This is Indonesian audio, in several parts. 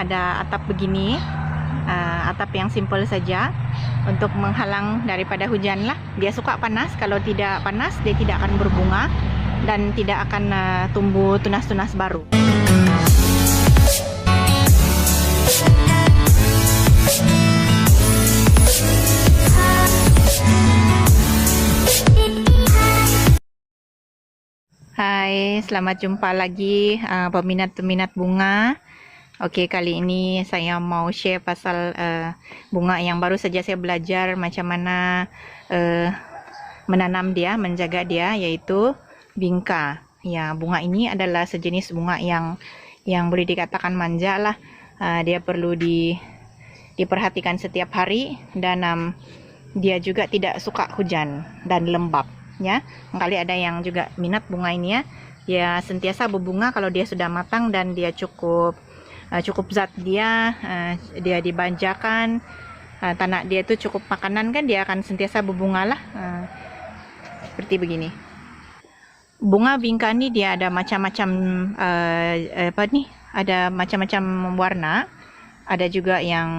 ada atap begini, atap yang simple saja untuk menghalang daripada hujan lah. Dia suka panas, kalau tidak panas dia tidak akan berbunga dan tidak akan tumbuh tunas-tunas baru. Hai, selamat jumpa lagi peminat-peminat bunga. Oke, kali ini saya mau share pasal bunga yang baru saja saya belajar macam mana menanam dia, menjaga dia, yaitu bingka. Ya, bunga ini adalah sejenis bunga yang boleh dikatakan manja lah. Dia perlu diperhatikan setiap hari dan dia juga tidak suka hujan dan lembab. Ya, kali ada yang juga minat bunga ini ya. Dia sentiasa berbunga kalau dia sudah matang dan dia cukup zat dia dibanjakan, tanah dia itu cukup makanan kan, dia akan sentiasa berbunga lah. Seperti begini. Bunga bingka ini dia ada macam-macam ada macam-macam warna. Ada juga yang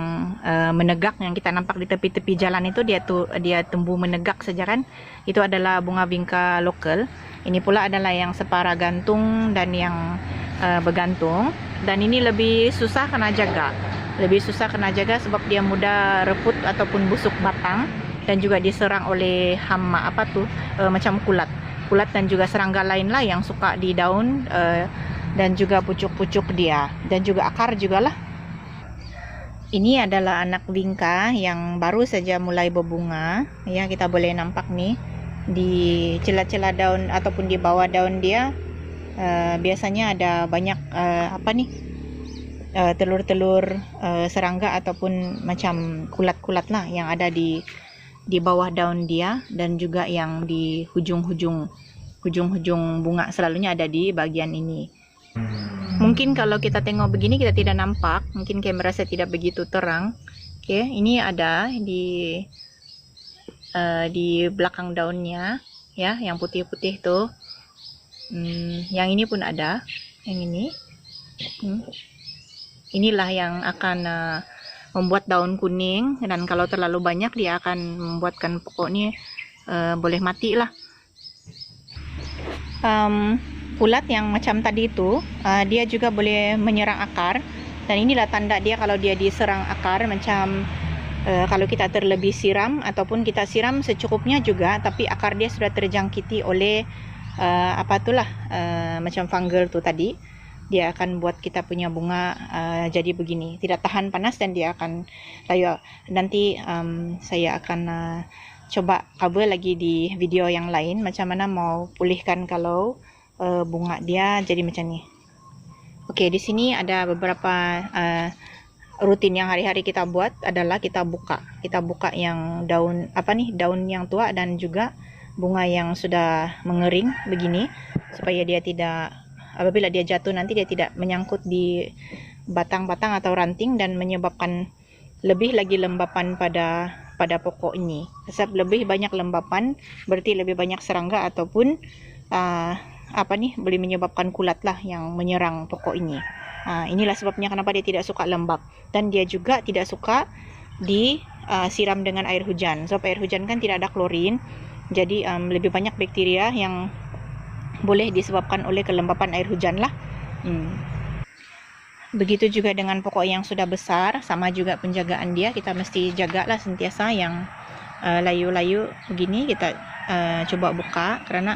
menegak, yang kita nampak di tepi-tepi jalan itu dia tumbuh menegak saja kan. Itu adalah bunga bingka lokal. Ini pula adalah yang separa gantung dan yang bergantung. Dan ini lebih susah kena jaga. Lebih susah kena jaga sebab dia mudah reput ataupun busuk batang dan juga diserang oleh hama macam kulat dan juga serangga lain lah yang suka di daun dan juga pucuk-pucuk dia dan juga akar juga lah. Ini adalah anak bingka yang baru saja mulai berbunga. Ya, kita boleh nampak nih di celah-celah daun ataupun di bawah daun dia biasanya ada banyak telur-telur serangga ataupun macam kulat-kulat lah yang ada di bawah daun dia, dan juga yang di hujung-hujung bunga selalunya ada di bagian ini. Mungkin kalau kita tengok begini kita tidak nampak, mungkin kamera saya tidak begitu terang. Oke, ini ada di belakang daunnya ya, yang putih-putih tuh. Yang ini pun ada, yang ini. Inilah yang akan membuat daun kuning, dan kalau terlalu banyak dia akan membuatkan pokoknya boleh mati lah. Ulat yang macam tadi itu dia juga boleh menyerang akar, dan inilah tanda dia kalau dia diserang akar, macam kalau kita terlebih siram ataupun kita siram secukupnya juga tapi akar dia sudah terjangkiti oleh macam fungal tu tadi, dia akan buat kita punya bunga jadi begini, tidak tahan panas dan dia akan layu. Nanti saya akan coba cover lagi di video yang lain macam mana mau pulihkan kalau bunga dia jadi macam ni. Oke, di sini ada beberapa rutin yang hari-hari kita buat adalah kita buka yang daun daun yang tua dan juga bunga yang sudah mengering begini, supaya dia tidak, apabila dia jatuh nanti dia tidak menyangkut di batang-batang atau ranting dan menyebabkan lebih lagi lembapan pada pokok ini. Sebab lebih banyak lembapan berarti lebih banyak serangga ataupun boleh menyebabkan kulat lah yang menyerang pokok ini. Inilah sebabnya kenapa dia tidak suka lembab, dan dia juga tidak suka disiram dengan air hujan. Sebab air hujan kan tidak ada klorin, jadi lebih banyak bakteria yang boleh disebabkan oleh kelembapan air hujan lah. Begitu juga dengan pokok yang sudah besar, sama juga penjagaan dia, kita mesti jagalah sentiasa. Yang layu-layu begini kita coba buka, karena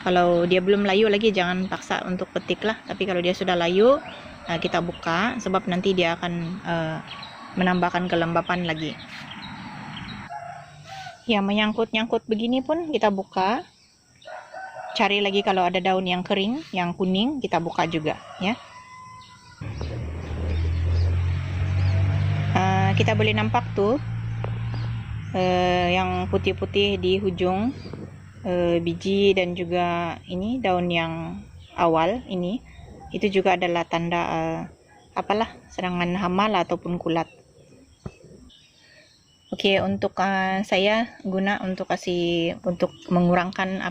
kalau dia belum layu lagi jangan paksa untuk petik lah, tapi kalau dia sudah layu kita buka, sebab nanti dia akan menambahkan kelembapan lagi. Ya, menyangkut-nyangkut begini pun kita buka, cari lagi kalau ada daun yang kering, yang kuning, kita buka juga ya. Kita boleh nampak tuh yang putih-putih di hujung biji, dan juga ini daun yang awal ini, itu juga adalah tanda serangan hama lah, ataupun kulat. Oke, untuk saya guna untuk mengurangkan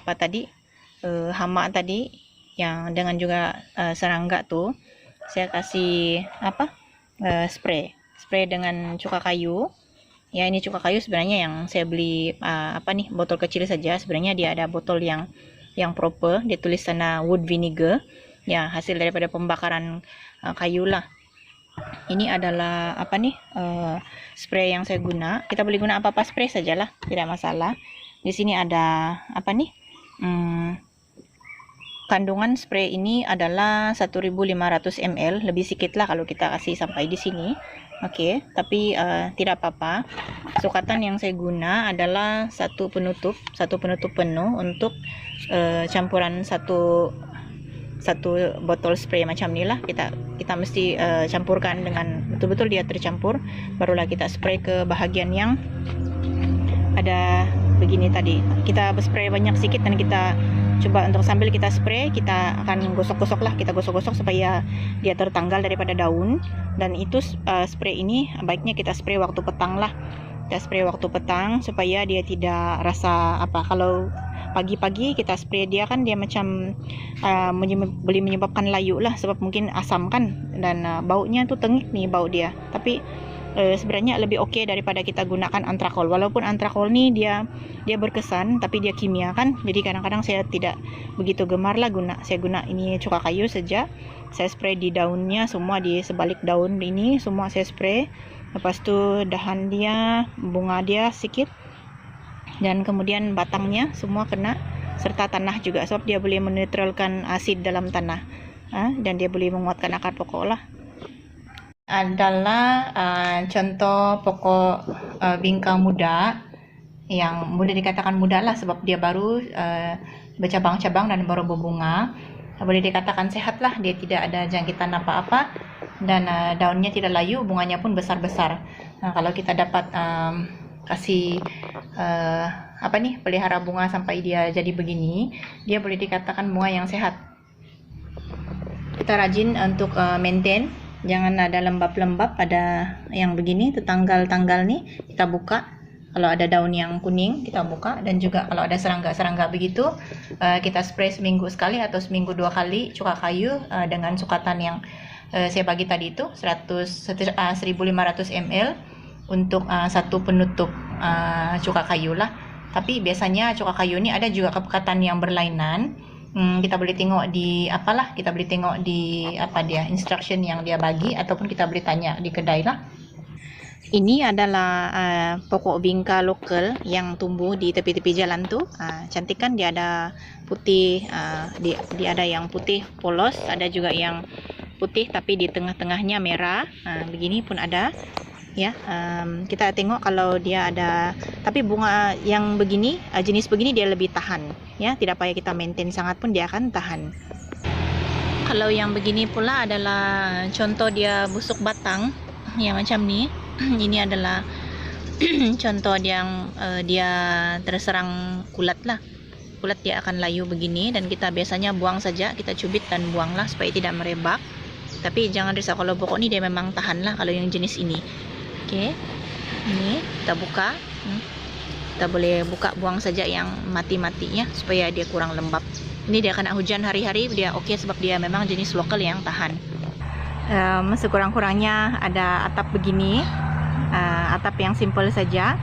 hama tadi yang dengan juga serangga tuh, saya kasih spray dengan cuka kayu. Ya, ini cuka kayu sebenarnya yang saya beli botol kecil saja. Sebenarnya dia ada botol yang proper, dia tulis sana wood vinegar. Ya, hasil daripada pembakaran kayu lah. Ini adalah spray yang saya guna. Kita boleh guna apa-apa spray sajalah, tidak masalah. Di sini ada kandungan spray ini adalah 1500 ml, lebih sedikit lah kalau kita kasih sampai di sini. Oke, tapi tidak apa-apa. Sukatan yang saya guna adalah satu penutup penuh untuk campuran satu botol spray macam ni lah. Kita mesti campurkan dengan betul-betul dia tercampur, barulah kita spray ke bahagian yang ada begini tadi. Kita spray banyak sedikit dan kita coba untuk sambil kita spray, kita akan gosok-gosok lah, kita gosok-gosok supaya dia tertanggal daripada daun. Dan itu spray ini baiknya kita spray waktu petang lah. Kita spray waktu petang supaya dia tidak rasa kalau pagi-pagi kita spray dia kan dia macam boleh menyebabkan layu lah, sebab mungkin asam kan, dan baunya tuh tengik nih bau dia. Tapi sebenarnya lebih okey daripada kita gunakan antrakol. Walaupun antrakol ni dia berkesan, tapi dia kimia kan. Jadi kadang-kadang saya tidak begitu gemar lah saya guna ini cuka kayu saja. Saya spray di daunnya semua, di sebalik daun ini semua saya spray. Lepas tu dahan dia, bunga dia sikit, dan kemudian batangnya semua kena, serta tanah juga, sebab dia boleh menetralkan asid dalam tanah, dan dia boleh menguatkan akar pokok lah. Adalah contoh pokok bingka muda, yang mudah dikatakan muda lah sebab dia baru bercabang-cabang dan baru berbunga. Boleh dikatakan sehat lah, dia tidak ada jangkitan apa-apa, dan daunnya tidak layu, bunganya pun besar-besar. Kalau kita dapat kasih pelihara bunga sampai dia jadi begini, dia boleh dikatakan bunga yang sehat. Kita rajin untuk maintain, jangan ada lembab-lembab, ada yang begini tertanggal-tanggal nih kita buka. Kalau ada daun yang kuning kita buka, dan juga kalau ada serangga-serangga begitu kita spray seminggu sekali atau seminggu 2 kali cuka kayu dengan sukatan yang saya bagi tadi itu 1500 ml untuk satu penutup cuka kayu lah. Tapi biasanya cuka kayu ini ada juga kepekatan yang berlainan. Kita boleh tengok di kita boleh tengok di instruction yang dia bagi, ataupun kita boleh tanya di kedai lah. Ini adalah pokok bingka lokal yang tumbuh di tepi-tepi jalan tu. Cantik kan, dia ada putih, dia ada yang putih polos, ada juga yang putih tapi di tengah-tengahnya merah. Begini pun ada. Ya, kita tengok kalau dia ada, tapi bunga yang begini, jenis begini dia lebih tahan. Ya, tidak payah kita maintain sangat pun dia akan tahan. Kalau yang begini pula adalah contoh dia busuk batang yang macam ni. Ini adalah contoh yang dia terserang kulat lah. Kulat dia akan layu begini, dan kita biasanya buang saja, kita cubit dan buanglah supaya tidak merebak. Tapi jangan risau, kalau pokok ni dia memang tahan lah kalau yang jenis ini. Okey, ini kita buka. Kita boleh buka, buang saja yang mati-matinya supaya dia kurang lembab. Ini dia kena hujan hari-hari, dia okey sebab dia memang jenis lokal yang tahan. Sekurang-kurangnya ada atap begini, atap yang simple saja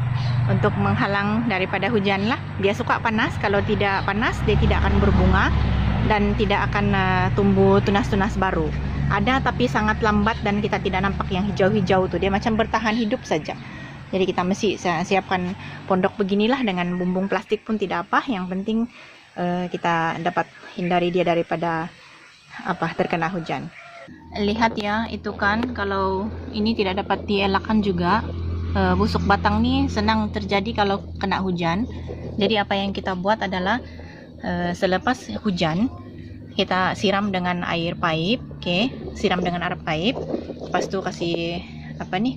untuk menghalang daripada hujan lah. Dia suka panas, kalau tidak panas dia tidak akan berbunga dan tidak akan tumbuh tunas-tunas baru. Ada tapi sangat lambat dan kita tidak nampak yang hijau-hijau tu, dia macam bertahan hidup saja. Jadi kita mesti siapkan pondok beginilah dengan bumbung plastik pun tidak apa, yang penting kita dapat hindari dia daripada terkena hujan. Lihat ya, itu kan kalau ini tidak dapat dielakkan juga. Busuk batang ni senang terjadi kalau kena hujan. Jadi apa yang kita buat adalah selepas hujan kita siram dengan air paip. Okey, siram dengan air paip. Lepas tu kasih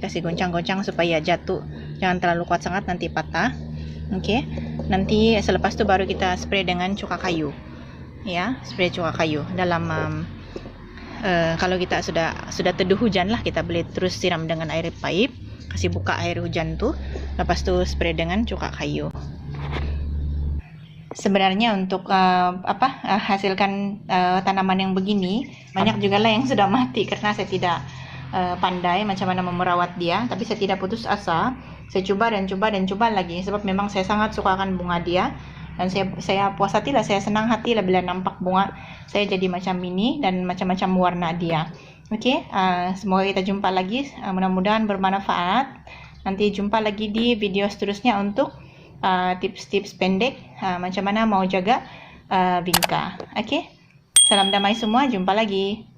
kasih goncang-goncang supaya jatuh. Jangan terlalu kuat sangat, nanti patah. Okey, nanti selepas tu baru kita spray dengan cuka kayu. Ya, spray cuka kayu dalam kalau kita sudah teduh hujan lah, kita boleh terus siram dengan air paip, kasih buka air hujan tu, lepas tu spray dengan cuka kayu. Sebenarnya untuk hasilkan tanaman yang begini, banyak juga lah yang sudah mati karena saya tidak pandai macam mana memerawat dia, tapi saya tidak putus asa. Saya coba dan coba lagi, sebab memang saya sangat sukakan bunga dia, dan saya puas hati lah, saya senang hati lah bila nampak bunga saya jadi macam ini dan macam-macam warna dia. Okey, semoga kita jumpa lagi, mudah-mudahan bermanfaat. Nanti jumpa lagi di video seterusnya untuk tips-tips pendek macam mana mau jaga bingka. Okey, salam damai semua, jumpa lagi.